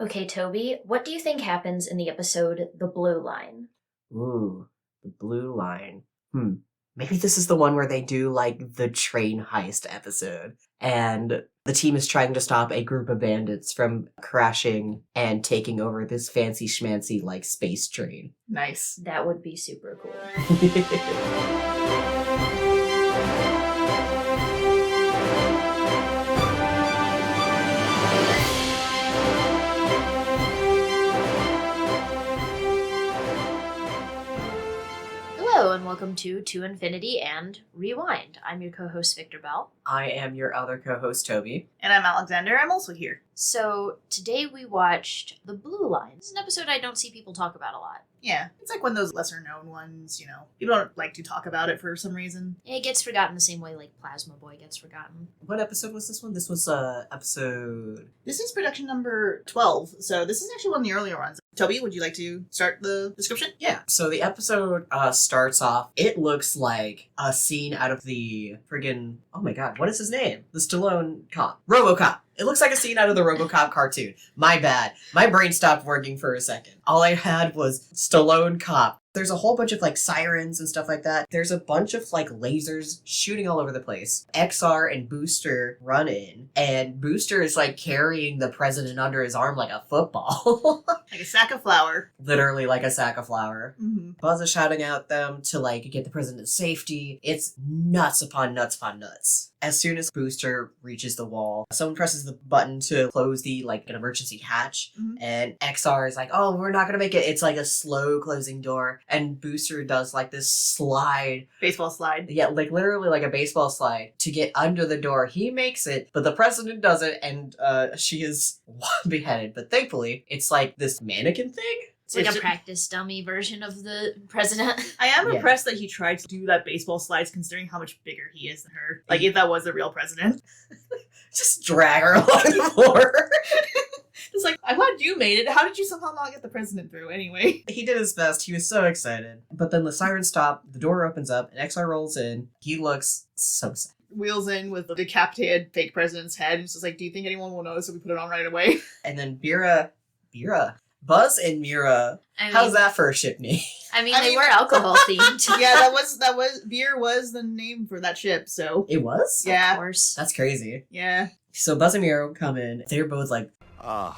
Okay, Toby, what do you think happens in the episode The Blue Line? Ooh, the blue line. Maybe this is the one where they do, like, the train heist episode. And the team is trying to stop a group of bandits from crashing and taking over this fancy schmancy, like, space train. Nice. That would be super cool. Hello, and welcome to Infinity and Rewind. I'm your co-host, Victor Bell. I am your other co-host, Toby. And I'm Alexander. I'm also here. So, today we watched The Blue Line. This is an episode I don't see people talk about a lot. Yeah, it's like one of those lesser-known ones, you know. People don't like to talk about it for some reason. It gets forgotten the same way like Plasma Boy gets forgotten. What episode was this one? This was episode... This is production number 12, so this is actually one of the earlier ones. Toby, would you like to start the description? Yeah, so the episode starts off, it looks like a scene out of the friggin', oh my god, what is his name? The Stallone cop. RoboCop. It looks like a scene out of the RoboCop cartoon. My bad. My brain stopped working for a second. All I had was Stallone cop. There's a whole bunch of, like, sirens and stuff like that. There's a bunch of, like, lasers shooting all over the place. XR and Booster run in, and Booster is, like, carrying the president under his arm like a football. Like a sack of flour. Literally like a sack of flour. Mm-hmm. Buzz is shouting at them to, like, get the president to safety. It's nuts upon nuts upon nuts. As soon as Booster reaches the wall, someone presses the button to close the, like, an emergency hatch. Mm-hmm. And XR is like, oh, we're not gonna make it. It's like a slow closing door. And Booster does, like, this slide. Baseball slide. Yeah, like, literally like a baseball slide to get under the door. He makes it, but the president doesn't, and she is beheaded. But thankfully, it's like this mannequin thing. It's like a practice dummy version of the president. I am Yeah. impressed that he tried to do that baseball slides considering how much bigger he is than her. Like, if that was the real president. Just drag her along the floor. It's like, I'm glad you made it. How did you somehow not get the president through anyway? He did his best. He was so excited. But then the sirens stop, the door opens up, and XR rolls in. He looks so sad. Wheels in with the decapitated fake president's head. And it's just like, do you think anyone will notice if we put it on right away? And then Buzz and Mira. How's that for a ship name? I mean, they were alcohol themed. Yeah, that was beer was the name for that ship, so. It was? Yeah. Of course. That's crazy. Yeah. So Buzz and Mira come in. They're both like, Oh,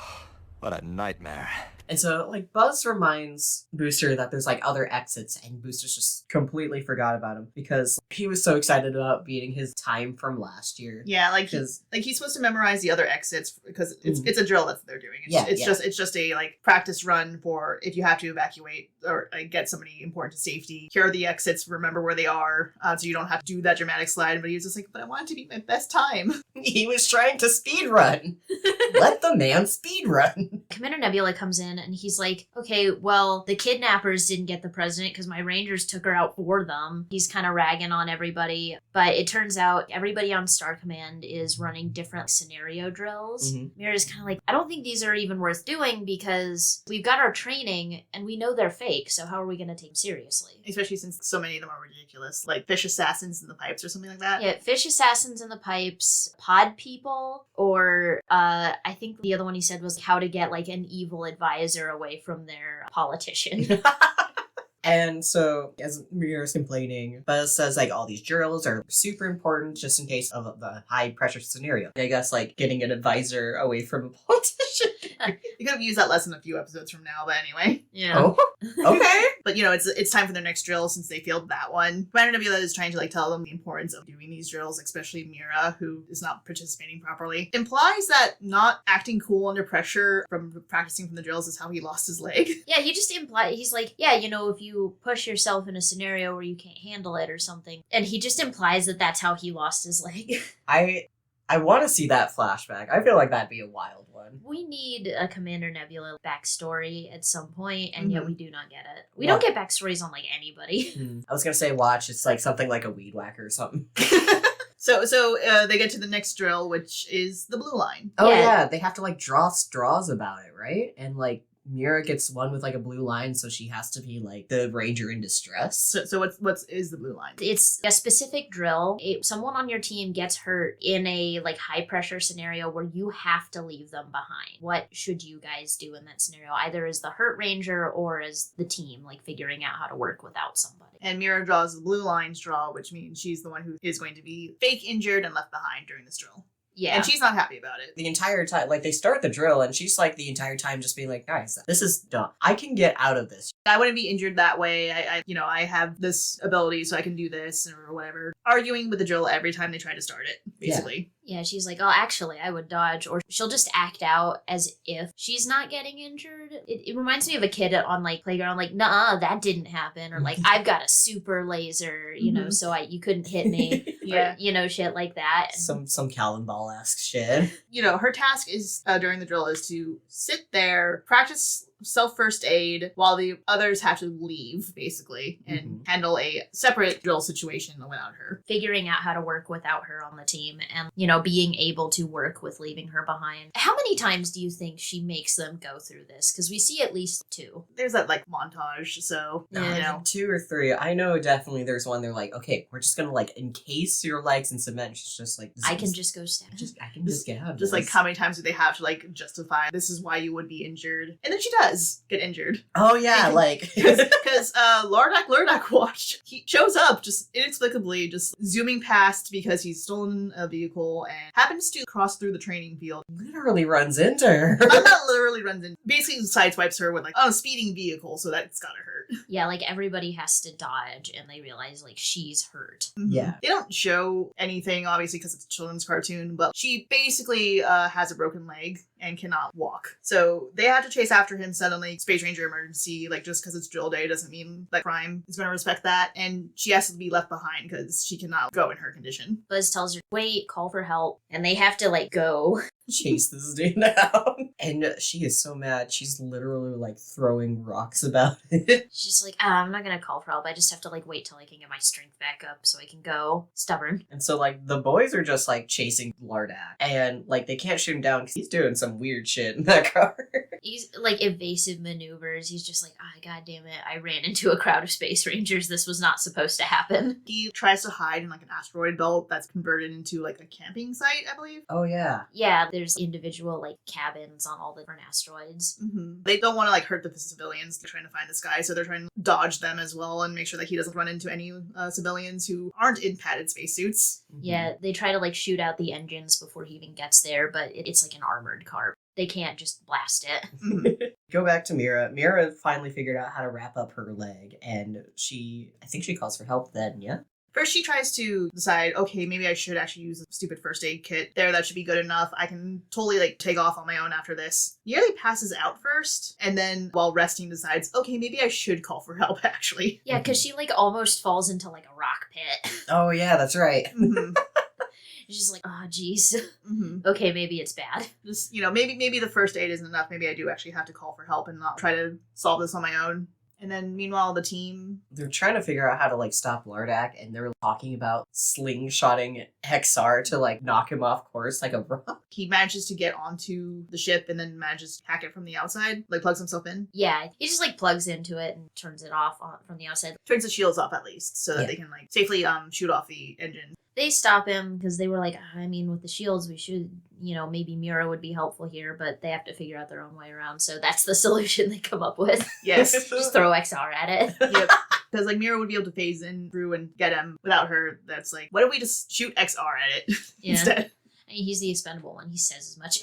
what a nightmare. and so, like, Buzz reminds Booster that there's, like, other exits, and Booster's just completely forgot about him because he was so excited about beating his time from last year. Yeah, like Because he's supposed to memorize the other exits because it's a drill that they're doing. It's just a like practice run for if you have to evacuate or like, get somebody important to safety. Here are the exits. Remember where they are, so you don't have to do that dramatic slide. But he was just like, but I want it to be my best time. he was trying to speed run. Let the man speed run. Commander Nebula comes in and he's like, okay, well, the kidnappers didn't get the president because my rangers took her out for them. He's kind of ragging on everybody. But it turns out everybody on Star Command is running different scenario drills. Mm-hmm. Mira's kind of like, I don't think these are even worth doing because we've got our training and we know they're fake. So how are we going to take them seriously? Especially since so many of them are ridiculous, like fish assassins in the pipes or something like that. Yeah, fish assassins in the pipes, pod people, or I think the other one he said was how to get like an evil advisor away from their politician. And so, as Mira's complaining, Buzz says, like, all these drills are super important just in case of the high-pressure scenario. I guess, like, getting an advisor away from a politician. You could have used that lesson a few episodes from now, but anyway. Yeah. Oh, okay. But, you know, it's time for their next drill since they failed that one. Commander Nebula is trying to, like, tell them the importance of doing these drills, especially Mira, who is not participating properly. Implies that not acting cool under pressure from practicing from the drills is how he lost his leg. Yeah, he just implied, he's like, yeah, you know, if you push yourself in a scenario where you can't handle it or something. And he just implies that that's how he lost his leg. I want to see that flashback. I feel like that'd be a wild one. We need a Commander Nebula backstory at some point, and yet Mhm. we do not get it. We don't get backstories on, like, anybody. I was gonna say watch. It's like something like a weed whacker or something. So they get to the next drill, which is the blue line. Oh Yeah. yeah, they have to like draw straws about it, right? And like Mira gets one with like a blue line, so she has to be like the ranger in distress. So what's is the blue line? It's a specific drill. Someone on your team gets hurt in a like high pressure scenario where you have to leave them behind. What should you guys do in that scenario? Either as the hurt ranger or as the team, like figuring out how to work without somebody. And Mira draws the blue lines draw, which means she's the one who is going to be fake injured and left behind during this drill. Yeah. And she's not happy about it. The entire time, like, they start the drill, and she's, like, the entire time just being like, guys, this is dumb. I can get out of this. I wouldn't be injured that way. I have this ability, so I can do this or whatever. Arguing with the drill every time they try to start it, basically. Yeah, she's like, oh, actually, I would dodge. Or she'll just act out as if she's not getting injured. It reminds me of a kid on, like, playground, like, nah, that didn't happen. Or, like, I've got a super laser, you know, so you couldn't hit me. Yeah. Or, you know, shit like that. Some Callan Ball-esque shit. You know, her task is, during the drill, is to sit there, practice self-first aid while the others have to leave, basically, and handle a separate drill situation without her. Figuring out how to work without her on the team and, you know, being able to work with leaving her behind. How many times do you think she makes them go through this? Because we see at least 2. There's that, like, montage, so, you know. 2 or 3. I know definitely there's one they're like, okay, we're just gonna, like, encase your legs in cement. She's just like, I can just go stab. I can just get out of Just, this. like, how many times do they have to, like, justify this is why you would be injured? And then she does get injured. Oh, yeah, like... Because Lordak watch, he shows up just inexplicably, just zooming past because he's stolen a vehicle and happens to cross through the training field. literally runs into her. Not literally runs in, basically sideswipes her with like, oh, speeding vehicle, so that's gotta hurt. Yeah, like everybody has to dodge and they realize like she's hurt. Yeah. They don't show anything, obviously, because it's a children's cartoon, but she basically has a broken leg and cannot walk. So they have to chase after him suddenly. Space Ranger emergency, like just because it's drill day doesn't mean that crime is going to respect that. And she has to be left behind because she cannot go in her condition. Buzz tells her, wait, call for help. And they have to like go. Chase this dude down. And she is so mad. She's literally like throwing rocks about it. She's like, I'm not gonna call for help. I just have to like wait till I can get my strength back up so I can go. Stubborn. And so like the boys are just like chasing Lardak. And like they can't shoot him down because he's doing some weird shit in that car. He's like evasive maneuvers. He's just like, god damn it, I ran into a crowd of space rangers. This was not supposed to happen. He tries to hide in like an asteroid belt that's converted into like a camping site, I believe. Oh yeah. Yeah, there's individual like cabins on all the different asteroids. They don't want to like hurt the civilians. They're trying to find this guy, so they're trying to dodge them as well and make sure that he doesn't run into any civilians who aren't in padded spacesuits. Yeah, they try to like shoot out the engines before he even gets there, but it's like an armored car. They can't just blast it. Go back to Mira. Mira finally figured out how to wrap up her leg, and I think she calls for help then, yeah? First, she tries to decide, okay, maybe I should actually use a stupid first aid kit. That should be good enough. I can totally, like, take off on my own after this. Nearly passes out first, and then, while resting, decides, okay, maybe I should call for help, actually. Yeah, because she, like, almost falls into, like, a rock pit. Oh, yeah, that's right. She's like, oh, geez. Okay, maybe it's bad. Just, maybe the first aid isn't enough. Maybe I do actually have to call for help and not try to solve this on my own. And then, meanwhile, the team... They're trying to figure out how to, like, stop Lardak, and they're talking about slingshotting XR to, like, knock him off course like a rock. He manages to get onto the ship and then manages to hack it from the outside, like, plugs himself in. Yeah, he just, like, plugs into it and turns it off from the outside. Turns the shields off, at least, so that they can, like, safely shoot off the engine. They stop him because they were like, I mean, with the shields, we should, maybe Mira would be helpful here, but they have to figure out their own way around. So that's the solution they come up with. Yes. Just throw XR at it. Yep. Because, like, Mira would be able to phase in through and get him without her. That's like, what if we just shoot XR at it instead? I mean, he's the expendable one. He says as much.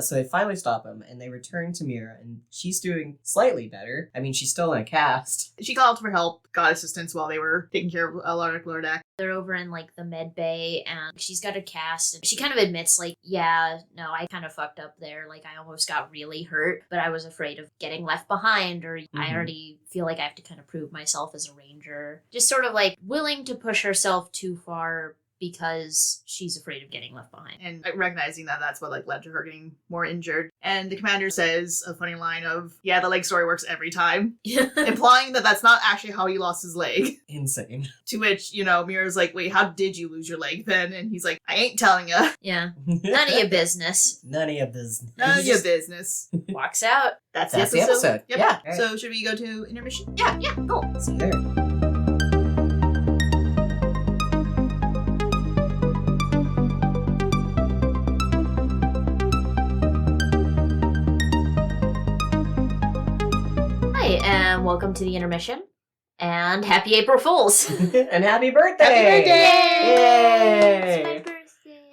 So they finally stop him, and they return to Mira, and she's doing slightly better. I mean, she's still in a cast. She called for help, got assistance while they were taking care of Lardak. They're over in, like, the med bay, and she's got a cast, and she kind of admits, like, yeah, no, I kind of fucked up there. Like, I almost got really hurt, but I was afraid of getting left behind, or I already feel like I have to kind of prove myself as a ranger. Just sort of, like, willing to push herself too far because she's afraid of getting left behind. And recognizing that that's what like led to her getting more injured. And the commander says a funny line of, yeah, the leg story works every time, implying that that's not actually how he lost his leg. Insane. To which, Mira's like, wait, how did you lose your leg then? And he's like, I ain't telling ya. Yeah. None of your business. None of your business. None of your business. Walks out. That's the episode. Yep. Yeah. Right. So should we go to intermission? Yeah, cool. See you there. Hi, and welcome to the intermission. And happy April Fools! And happy birthday! Happy birthday! Yay! It's my birthday.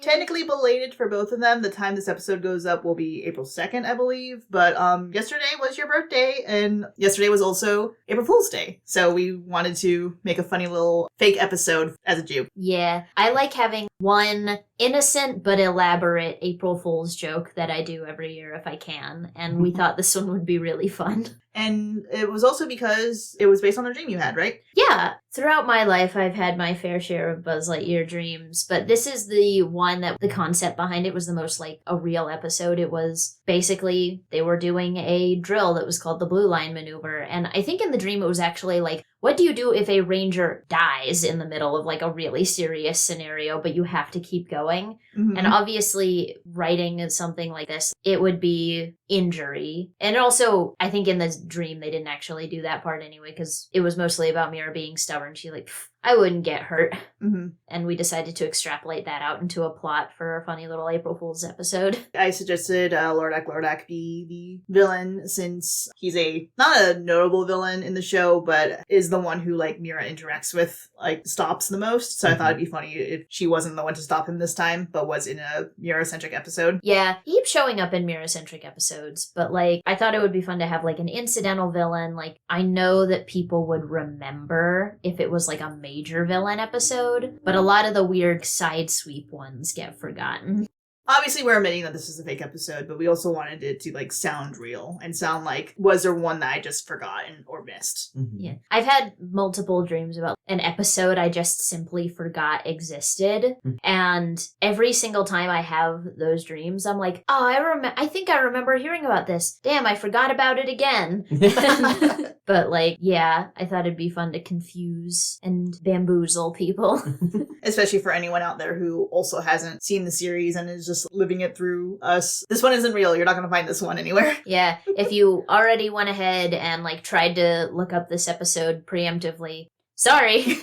Technically belated for both of them. The time this episode goes up will be April 2nd, I believe. But yesterday was your birthday, and yesterday was also April Fool's Day. So we wanted to make a funny little fake episode as a Jew. Yeah, I like having one innocent but elaborate April Fool's joke that I do every year if I can. And we thought this one would be really fun. And it was also because it was based on a dream you had, right? Yeah, throughout my life, I've had my fair share of Buzz Lightyear dreams, but this is the one that the concept behind it was the most like a real episode. It was basically they were doing a drill that was called the Blue Line Maneuver, and I think in the dream it was actually like, what do you do if a ranger dies in the middle of like a really serious scenario, but you have to keep going? Mm-hmm. And obviously, writing something like this, it would be injury. And also, I think in the dream, they didn't actually do that part anyway, because it was mostly about Mira being stubborn. She like, I wouldn't get hurt. Mm-hmm. And we decided to extrapolate that out into a plot for a funny little April Fool's episode. I suggested Lordak be the villain, since he's not a notable villain in the show, but is the one who like Mira interacts with, like stops the most. So I thought it'd be funny if she wasn't the one to stop him this time, but was in a Mira-centric episode. Yeah, he keeps showing up in Mira-centric episodes, but like I thought it would be fun to have like an incidental villain. Like I know that people would remember if it was like a major villain episode, but a lot of the weird side sweep ones get forgotten. Obviously, we're admitting that this is a fake episode, but we also wanted it to like sound real and sound like, was there one that I just forgotten or missed? Mm-hmm. Yeah. I've had multiple dreams about an episode I just simply forgot existed. And every single time I have those dreams, I'm like, oh, I think I remember hearing about this. Damn, I forgot about it again. But like, yeah, I thought it'd be fun to confuse and bamboozle people. Especially for anyone out there who also hasn't seen the series and is just living it through us. This one isn't real. You're not going to find this one anywhere. Yeah, if you already went ahead and like tried to look up this episode preemptively, sorry,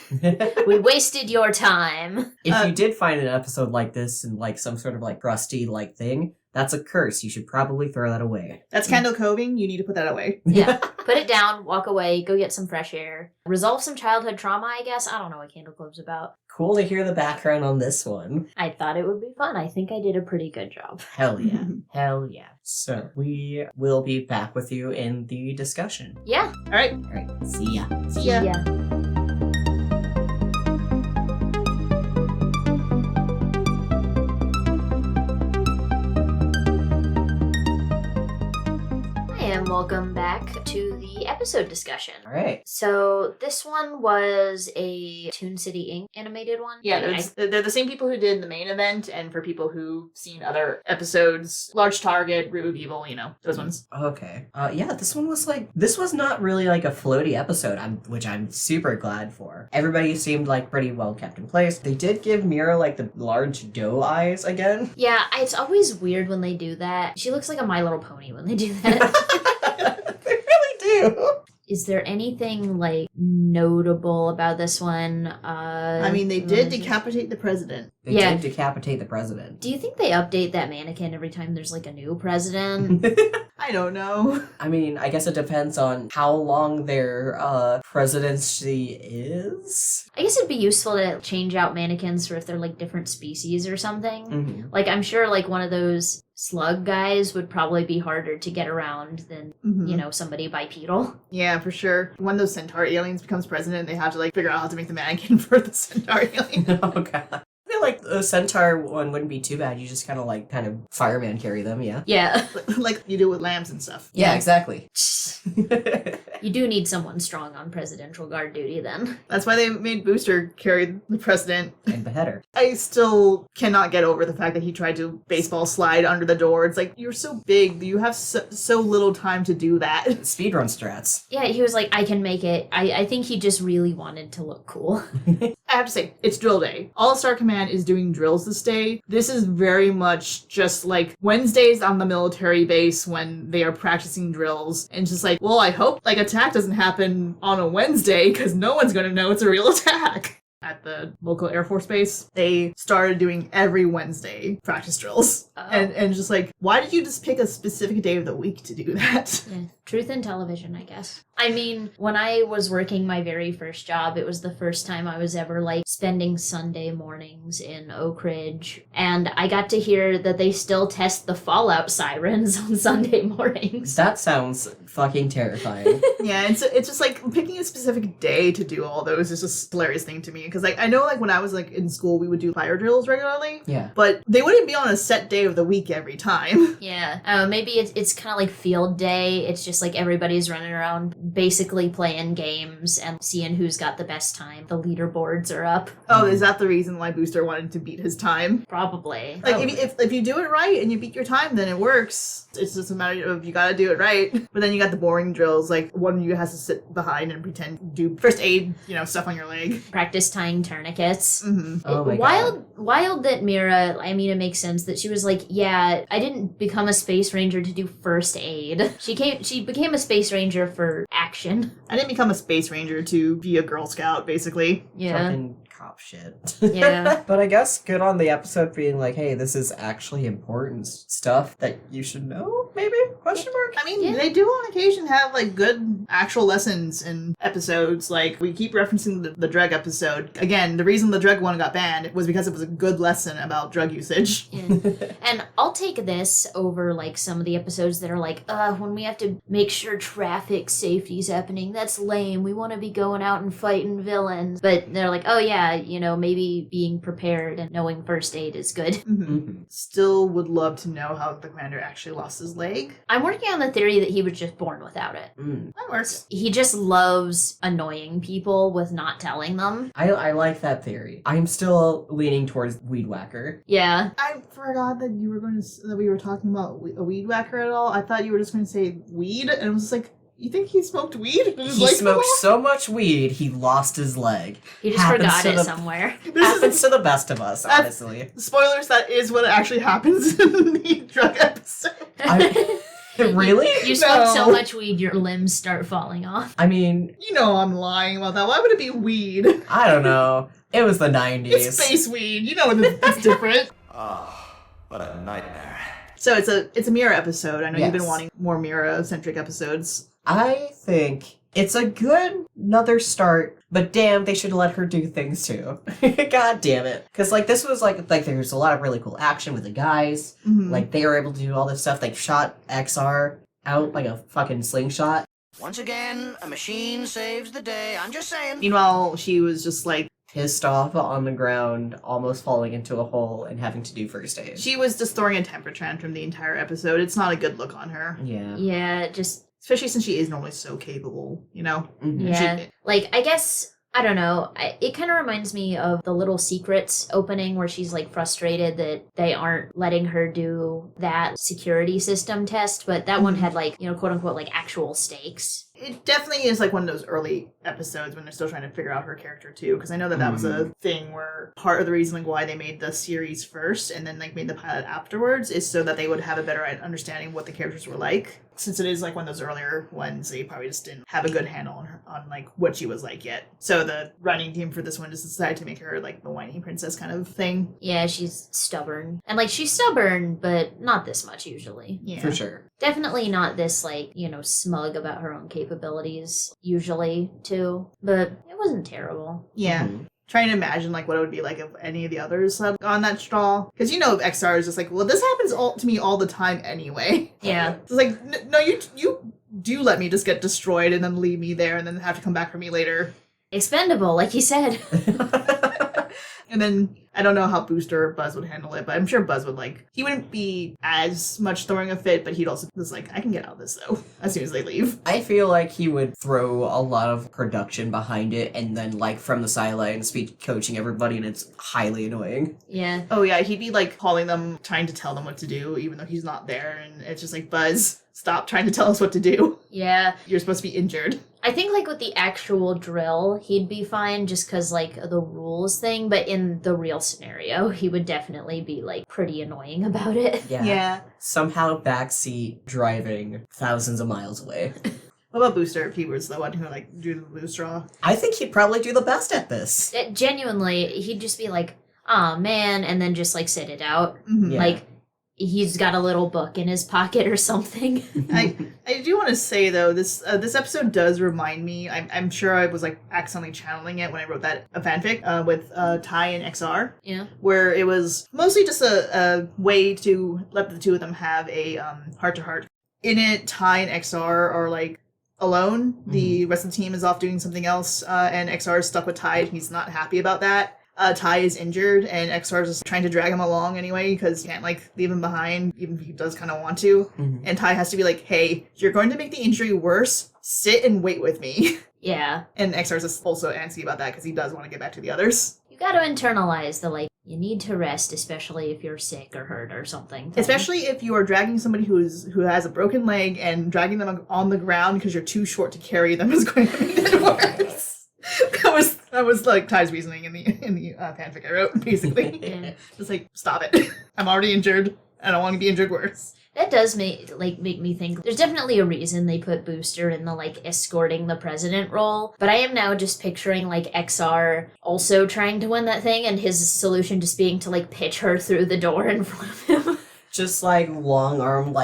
we wasted your time. If you did find an episode like this in like some sort of like crusty like thing, that's a curse. You should probably throw that away. That's candle coving. You need to put that away. Yeah, put it down, walk away, go get some fresh air. Resolve some childhood trauma, I guess. I don't know what Candle Club's about. Cool to hear the background on this one. I thought it would be fun. I think I did a pretty good job. Hell yeah. Hell yeah. So we will be back with you in the discussion. Yeah. All right. All right. See ya. See ya. Yeah. And welcome back to the episode discussion. All right. So this one was a Toon City Inc. animated one. Yeah, they're the same people who did the main event, and for people who've seen other episodes, Large Target, Rude People, those ones. Okay. Yeah, this was not really like a floaty episode, which I'm super glad for. Everybody seemed like pretty well kept in place. They did give Mira like the large doe eyes again. Yeah, it's always weird when they do that. She looks like a My Little Pony when they do that. They really do. Is there anything like notable about this one? I mean, they did decapitate the president. They did decapitate the president. Do you think they update that mannequin every time there's like a new president? I don't know. I mean, I guess it depends on how long their presidency is. I guess it'd be useful to change out mannequins for if they're like different species or something. Mm-hmm. Like I'm sure like one of those slug guys would probably be harder to get around than, somebody bipedal. Yeah, for sure. When those centaur aliens becomes president, they have to like figure out how to make the mannequin for the centaur alien. Oh god. I feel like the centaur one wouldn't be too bad. You just kind of fireman carry them, yeah? Yeah. Like you do with lambs and stuff. Yeah, exactly. You do need someone strong on Presidential Guard duty then. That's why they made Booster carry the president. And beheader. I still cannot get over the fact that he tried to baseball slide under the door. It's like, you're so big, you have so little time to do that. Speedrun strats. Yeah, he was like, I can make it. I think he just really wanted to look cool. I have to say, it's drill day. All-Star Command is doing drills this day. This is very much just like Wednesdays on the military base when they are practicing drills. And just like, well, I hope like attack doesn't happen on a Wednesday because no one's going to know it's a real attack. At the local Air Force base, they started doing every Wednesday practice drills. Oh. And just like, why did you just pick a specific day of the week to do that? Yeah. Truth in television, I guess. I mean, when I was working my very first job, it was the first time I was ever, like, spending Sunday mornings in Oak Ridge. And I got to hear that they still test the fallout sirens on Sunday mornings. That sounds fucking terrifying. Yeah, it's just like picking a specific day to do all those is just a hilarious thing to me. Because like I know like when I was like in school, we would do fire drills regularly. Yeah. But they wouldn't be on a set day of the week every time. Yeah. Maybe it's kind of like field day. It's just like everybody's running around basically playing games and seeing who's got the best time. The leaderboards are up. Oh, is that the reason why Booster wanted to beat his time? Probably. Like if you do it right and you beat your time, then it works. It's just a matter of you gotta do it right. But then you got the boring drills, like one of you has to sit behind and pretend to do first aid, stuff on your leg. Practice tying tourniquets. Mm-hmm. Oh my God. Wild that Mira, I mean, it makes sense that she was like, yeah, I didn't become a space ranger to do first aid. She became a space ranger for action. I didn't become a space ranger to be a Girl Scout, basically. Yeah. Fucking cop shit. Yeah. But I guess good on the episode being like, hey, this is actually important stuff that you should know, maybe? Question mark? I mean, Yeah. they do on occasion have, like, good actual lessons in episodes. Like, we keep referencing the drug episode. Again, the reason the drug one got banned was because it was a good lesson about drug usage. Yeah. And I'll take this over, like, some of the episodes that are like, when we have to make sure traffic safety's happening, that's lame. We want to be going out and fighting villains. But they're like, oh, yeah, maybe being prepared and knowing first aid is good. Mm-hmm. Still would love to know how the commander actually lost his leg. I'm working on the theory that he was just born without it. Mm. That works. He just loves annoying people with not telling them. I like that theory. I'm still leaning towards Weed Whacker. Yeah. I forgot that that we were talking about a weed whacker at all. I thought you were just going to say weed, and I was just like, you think he smoked weed? He smoked so much weed, he lost his leg. He just Happens forgot to it the- somewhere. Happens to the best of us, honestly. Spoilers, that is what actually happens in the drug episode. Really? You smoke so No. much weed, your limbs start falling off. I mean, You know I'm lying about that. Why would it be weed? I don't know. It was the 90s. It's space weed. You know it's different. Oh, what a nightmare. So it's a Mira episode. I know you've been Yes. wanting more Mira-centric episodes. I think it's a good another start, but damn, they should let her do things too. God damn it. Because, like, this was, like there's a lot of really cool action with the guys. Mhm. Like, they were able to do all this stuff. They shot XR out like a fucking slingshot. Once again, a machine saves the day. I'm just saying. Meanwhile, she was just like, Pissed off on the ground, almost falling into a hole and having to do first aid. she was just throwing a temper tantrum the entire episode. It's not a good look on her. Yeah. Yeah, just, Especially since she is normally so capable, Mhm. yeah. Like, I guess, I don't know. It kind of reminds me of the Little Secrets opening where she's, like, frustrated that they aren't letting her do that security system test, but that one had, like, quote unquote, like, actual stakes. It definitely is like one of those early episodes when they're still trying to figure out her character too, because I know that was a thing where part of the reason like why they made the series first and then like made the pilot afterwards is so that they would have a better understanding of what the characters were like. Since it is like one of those earlier ones, they probably just didn't have a good handle on her, on like what she was like yet. So the writing team for this one just decided to make her like the whiny princess kind of thing. Yeah, she's stubborn. And, like, she's stubborn, but not this much usually. Yeah, For sure. Definitely not this, like, smug about her own capabilities, usually, too. But it wasn't terrible. Yeah. Mhm. Trying to imagine like what it would be like if any of the others had gone that straw. Because XR is just like, well, this happens to me all the time anyway. Yeah. It's like, no, you do let me just get destroyed and then leave me there and then have to come back for me later. Expendable, like you said. And then I don't know how Booster or Buzz would handle it, but I'm sure Buzz would he wouldn't be as much throwing a fit, but he'd also just I can get out of this though, as soon as they leave. I feel like he would throw a lot of production behind it and then from the sidelines be coaching everybody, and it's highly annoying. Yeah. Oh yeah, he'd be calling them, trying to tell them what to do, even though he's not there, and it's just Buzz, stop trying to tell us what to do. Yeah. You're supposed to be injured. I think with the actual drill, he'd be fine just because the rules thing, but in the real scenario, he would definitely be pretty annoying about it. Yeah. Somehow backseat driving thousands of miles away. What about Booster if he was the one who drew the blue straw? I think he'd probably do the best at this. Genuinely, he'd just be "Aw, man," and then just sit it out. Mm-hmm. Yeah. He's got a little book in his pocket or something. I do want to say though, this episode does remind me. I'm sure I was accidentally channeling it when I wrote that fanfic with Ty and XR. Yeah. Where it was mostly just a way to let the two of them have a heart to heart. In it, Ty and XR are alone. Mm-hmm. The rest of the team is off doing something else, and XR is stuck with Ty. And he's not happy about that. Ty is injured, and XR is just trying to drag him along anyway, because he can't, leave him behind, even if he does kind of want to. Mm-hmm. And Ty has to be hey, you're going to make the injury worse, sit and wait with me. Yeah. And XR is just also antsy about that, because he does want to get back to the others. You gotta internalize the, you need to rest, especially if you're sick or hurt or something. Especially if you are dragging somebody who has a broken leg, and dragging them on the ground because you're too short to carry them is going to make it worse. That was Ty's reasoning in the fanfic I wrote, basically. Yeah. Just stop it. I'm already injured. I don't want to be injured worse. That does make me think there's definitely a reason they put Booster in the escorting the president role. But I am now just picturing XR also trying to win that thing, and his solution just being to pitch her through the door in front of him. Just long arm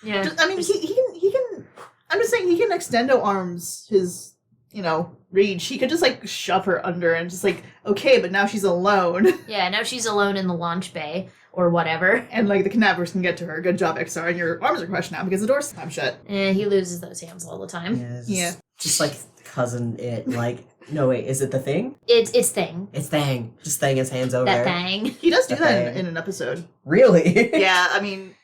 Yeah. I mean, he can. I'm just saying he can extendo arms his reach. He could just shove her under and just okay, but now she's alone. Yeah, now she's alone in the launch bay or whatever. And the kidnappers can get to her. Good job, XR. And your arms are crushed now because the door's slammed shut. And he loses those hands all the time. Yeah. Just cousin it. No wait, is it the thing? It's Thing. It's Thang. Just Thang his hands over That there. Thang. He does do That that thing. in an episode. Really? Yeah, I mean,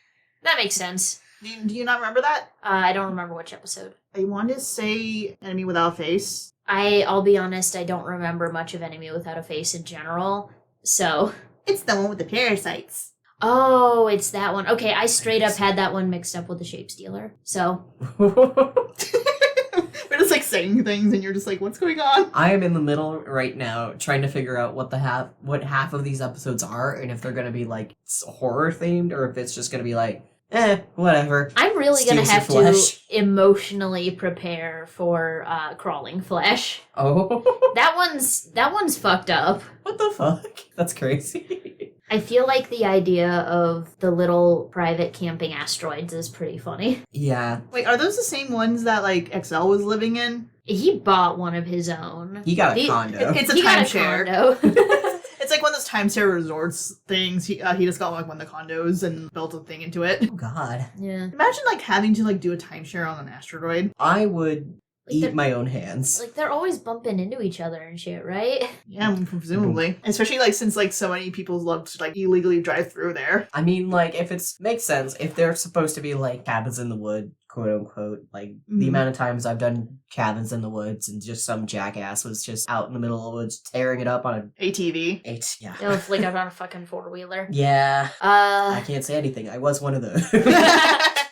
That makes sense. do you not remember that? I don't remember which episode. I want to say Enemy Without a Face. I'll be honest, I don't remember much of Enemy Without a Face in general, so... It's the one with the parasites. Oh, it's that one. Okay, I straight up had that one mixed up with the Shape Stealer, so... We're just saying things and you're just what's going on? I am in the middle right now trying to figure out what half of these episodes are, and if they're gonna be horror themed, or if it's just gonna be whatever. I'm really gonna Steals your have to flesh. emotionally prepare for Crawling Flesh. Oh. That one's fucked up. What the fuck? That's crazy. I feel like the idea of the little private camping asteroids is pretty funny. Yeah. Wait, are those the same ones that XL was living in? He bought one of his own. He got a condo. It's a He got a timeshare. condo. It's one of those timeshare resorts things. He just got one of the condos and built a thing into it. Oh god. Yeah. Imagine having to do a timeshare on an asteroid. I would they're- eat my own hands. They're always bumping into each other and shit, right? Yeah, presumably. Especially since so many people love to illegally drive through there. I mean, if makes sense, if they're supposed to be cabins in the wood, quote unquote, the amount of times I've done cabins in the woods and just some jackass was just out in the middle of the woods tearing it up on ATV. yeah. They'll flick out on a fucking four-wheeler. Yeah. I can't say anything. I was one of those.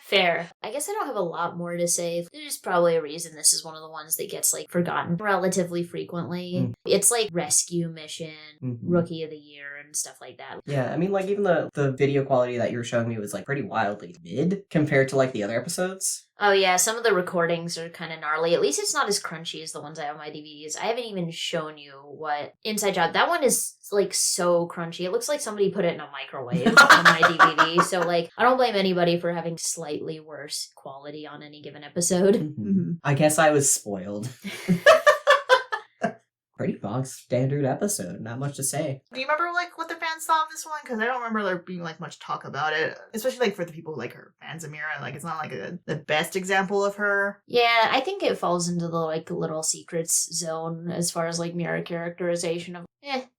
Fair. I guess I don't have a lot more to say. There's probably a reason this is one of the ones that gets forgotten relatively frequently. It's Rescue Mission, Rookie of the Year, and stuff like that. Yeah, I mean, even the video quality that you were showing me was pretty wildly mid compared to the other episodes. Oh yeah, some of the recordings are kind of gnarly. At least it's not as crunchy as the ones I have on my DVDs. I haven't even shown you what Inside Job. That one is so crunchy. It looks like somebody put it in a microwave on my DVD. So I don't blame anybody for having slightly worse quality on any given episode. Mm-hmm. I guess I was spoiled. Pretty bog standard episode. Not much to say. Do you remember what the fans thought of this one? Because I don't remember there being much talk about it, especially for the people who her fans of Mira. It's not the best example of her. Yeah, I think it falls into the little secrets zone as far as Mira characterization of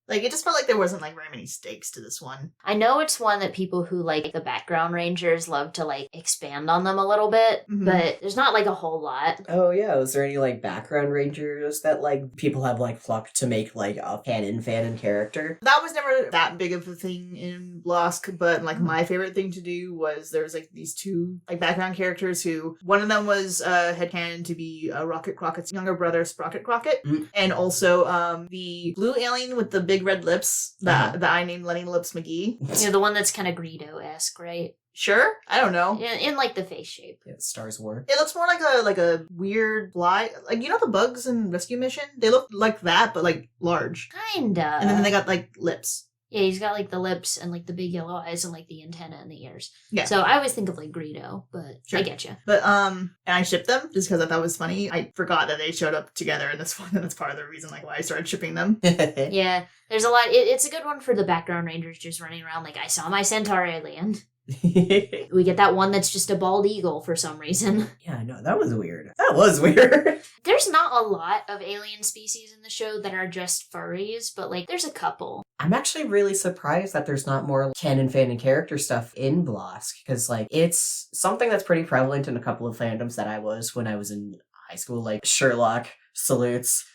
Like, it just felt like there wasn't, like, very many stakes to this one. I know it's one that people who like the background rangers love to like expand on them a little bit, but there's not like a whole lot. Oh yeah, was there any like background rangers that like people have like flocked to make like a canon character? That was never that big of a thing in Blosk, but like my favorite thing to do was there was like these two like background characters who one of them was headcanon to be Rocket Crockett's younger brother, Sprocket Crockett, and also the blue alien with the big red lips that I named Lenny Lips McGee. You know, the one that's kind of Greedo-esque, right? Sure, I don't know. In like the face shape. Yeah, Stars War. It looks more like a weird fly, like you know the bugs in Rescue Mission. They look like that, but like large. Kinda. And then they got like lips. Yeah, he's got like the lips and like the big yellow eyes and like the antenna and the ears. Yeah. So I always think of like Greedo, but Sure. I get you. But and I shipped them just because I thought it was funny. I forgot that they showed up together in this one, and that's part of the reason like why I started shipping them. Yeah, there's a lot. It's a good one for the background rangers just running around like, I saw my centaur alien. We get that one that's just a bald eagle for some reason. Yeah, no, that was weird. That was weird. There's not a lot of alien species in the show that are just furries, but like there's a couple. I'm actually really surprised that there's not more canon fan and character stuff in Blosk, because like it's something that's pretty prevalent in a couple of fandoms that I was when I was in high school, like Sherlock, salutes.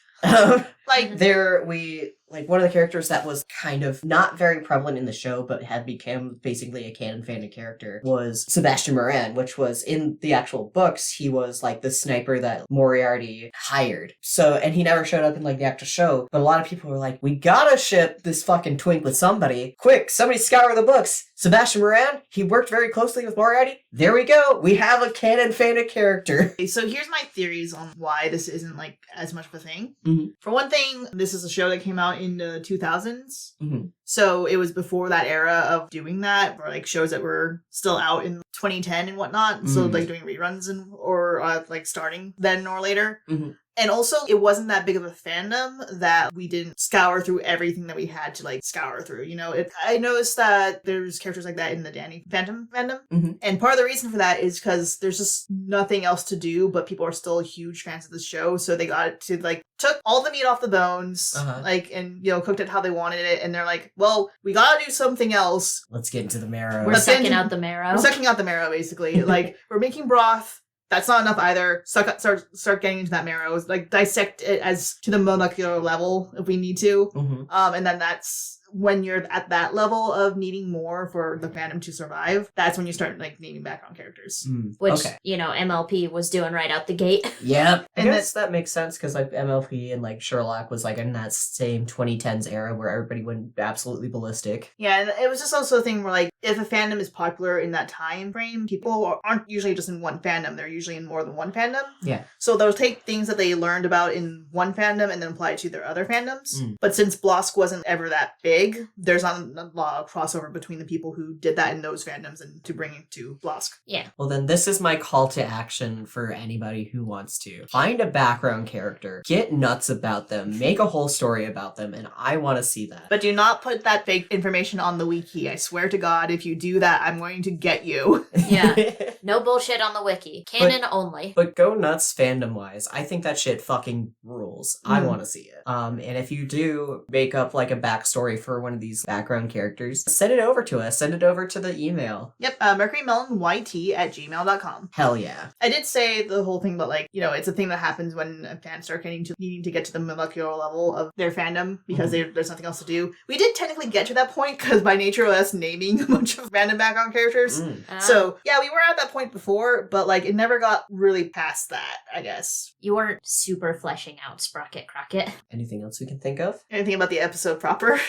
Like One of the characters that was kind of not very prevalent in the show but had become basically a canon fandom character was Sebastian Moran, which was in the actual books. He was like the sniper that Moriarty hired. So, and he never showed up in like the actual show, but a lot of people were like, we gotta ship this fucking twink with somebody. Quick, somebody scour the books. Sebastian Moran, he worked very closely with Moriarty. There we go. We have a canon fandom character. So here's my theories on why this isn't like as much of a thing. Mm-hmm. For one thing, this is a show that came out in the 2000s. Mm-hmm. So it was before that era of doing that, or like shows that were still out in 2010 and whatnot. So like doing reruns or like starting then or later. Mm-hmm. And also, it wasn't that big of a fandom that we didn't scour through everything that we had to, like, scour through, you know? I noticed that there's characters like that in the Danny Phantom fandom. Mm-hmm. And part of the reason for that is because there's just nothing else to do, but people are still huge fans of the show, so they got to, like, took all the meat off the bones, like, and, you know, cooked it how they wanted it, and they're like, well, we gotta do something else. Let's get into the marrow. We're sucking out the marrow. We're sucking out the marrow, basically. Like, we're making broth. That's not enough either. Start getting into that marrow. Like, dissect it as to the molecular level if we need to. Mm-hmm. And then that's when you're at that level of needing more for the fandom to survive. That's when you start, like, naming background characters. Which, you know, MLP was doing right out the gate. Yep. I guess that makes sense, because, like, MLP and, like, Sherlock was, like, in that same 2010s era where everybody went absolutely ballistic. Yeah, and it was just also a thing where, like, if a fandom is popular in that time frame, people aren't usually just in one fandom. They're usually in more than one fandom. Yeah. So they'll take things that they learned about in one fandom and then apply it to their other fandoms. But since Blosk wasn't ever that big, there's not a lot of crossover between the people who did that in those fandoms and to bring it to Blosk. Yeah. Well, then this is my call to action for anybody who wants to. Find a background character, get nuts about them, make a whole story about them, and I want to see that. But do not put that fake information on the wiki. I swear to God, if you do that, I'm going to get you. Yeah. No bullshit on the wiki. Canon only. But go nuts fandom-wise. I think that shit fucking rules. I want to see it. And if you do make up, like, a backstory for one of these background characters, send it over to us. Send it over to the email. Yep, mercurymelonyt@gmail.com. Hell yeah. I did say the whole thing about, like, you know, it's a thing that happens when fans start needing to get to the molecular level of their fandom because there's nothing else to do. We did technically get to that point because by nature of us naming a bunch of random background characters. So, yeah, we were at that point before, but, like, it never got really past that, I guess. You weren't super fleshing out Sprocket Crockett. Anything else we can think of? Anything about the episode proper?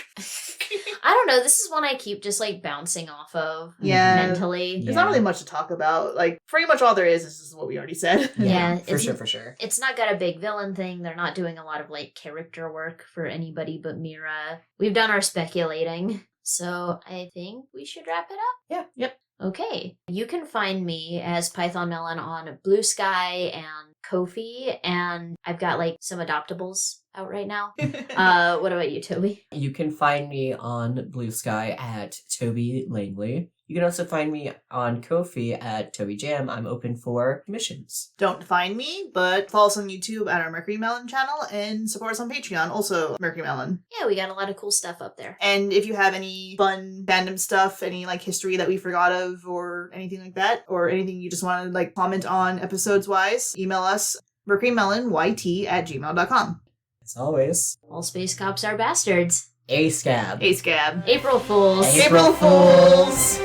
I don't know. This is one I keep just, like, bouncing off of mentally. There's not really much to talk about. Like, pretty much all there is what we already said. Yeah. For sure. It's not got a big villain thing. They're not doing a lot of, like, character work for anybody but Mira. We've done our speculating. So I think we should wrap it up. Yeah. Yep. Okay. You can find me as Python Melon on Blue Sky and Ko-fi, and I've got, like, some adoptables out right now. What about you, Toby? You can find me on Blue Sky at Toby Langley. You You can also find me on Ko-fi at Tobi Jam. I'm open for commissions. Don't find me, but follow us on YouTube at our Mercury Melon channel and support us on Patreon, also Mercury Melon. Yeah, we got a lot of cool stuff up there. And if you have any fun fandom stuff, any like history that we forgot of or anything like that, or anything you just want to like comment on episodes wise, email us mercurymelonyt@gmail.com. As always, All space cops are bastards. A-Scab. A-Scab. April Fools. April Fools!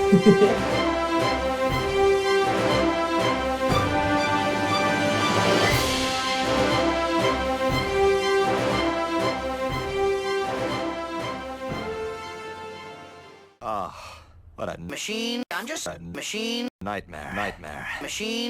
Ah, what a Machine, I'm just a machine. nightmare. Machine.